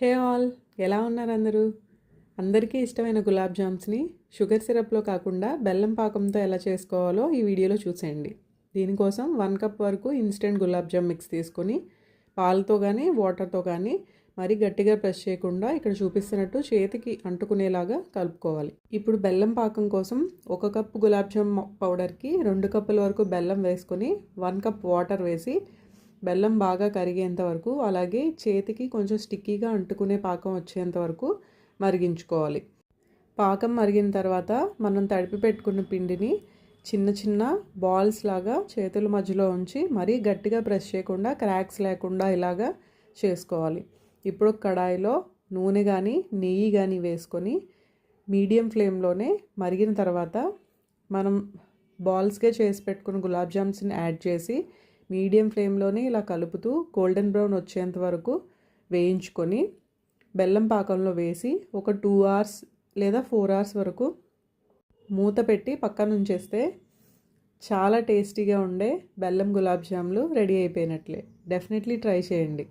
Hey all, ఎలా ఉన్నారు అందరూ? అందరికీ ఇష్టమైన గులాబ్ జామ్స్ని షుగర్ సిరప్లో కాకుండా బెల్లం పాకంతో ఎలా చేసుకోవాలో ఈ వీడియోలో చూసేయండి. దీనికోసం 1 కప్ వరకు ఇన్స్టెంట్ గులాబ్ జామ్ మిక్స్ తీసుకొని పాలతో కానీ వాటర్తో కానీ మరీ గట్టిగా ప్రెస్ చేయకుండా ఇక్కడ చూపిస్తున్నట్టు చేతికి అంటుకునేలాగా కలుపుకోవాలి. ఇప్పుడు బెల్లం పాకం కోసం 1 కప్పు గులాబ్ జామ్ పౌడర్కి 2 కప్పుల వరకు బెల్లం వేసుకొని 1 కప్ వాటర్ వేసి బెల్లం బాగా కరిగేంత వరకు, అలాగే చేతికి కొంచెం స్టిక్కీగా అంటుకునే పాకం వచ్చేంత వరకు మరిగించుకోవాలి. పాకం మరిగిన తర్వాత మనం తడిపి పెట్టుకున్న పిండిని చిన్న చిన్న బాల్స్ లాగా చేతుల మధ్యలో ఉంచి మరీ గట్టిగా ప్రెస్ చేయకుండా క్రాక్స్ లేకుండా ఇలాగా చేసుకోవాలి. ఇప్పుడు కడాయిలో నూనె కానీ నెయ్యి కానీ వేసుకొని మీడియం ఫ్లేమ్లోనే మరిగిన తర్వాత మనం బాల్స్గా చేసి పెట్టుకున్న గులాబ్ జామ్స్ని యాడ్ చేసి మీడియం ఫ్లేమ్లోనే ఇలా కలుపుతూ గోల్డెన్ బ్రౌన్ వచ్చేంత వరకు వేయించుకొని బెల్లం పాకంలో వేసి ఒక 2 అవర్స్ లేదా 4 అవర్స్ వరకు మూత పెట్టి పక్కన ఉంచేస్తే చాలా టేస్టీగా ఉండే బెల్లం గులాబ్ జాములు రెడీ అయిపోయినట్లే. డెఫినెట్లీ ట్రై చేయండి.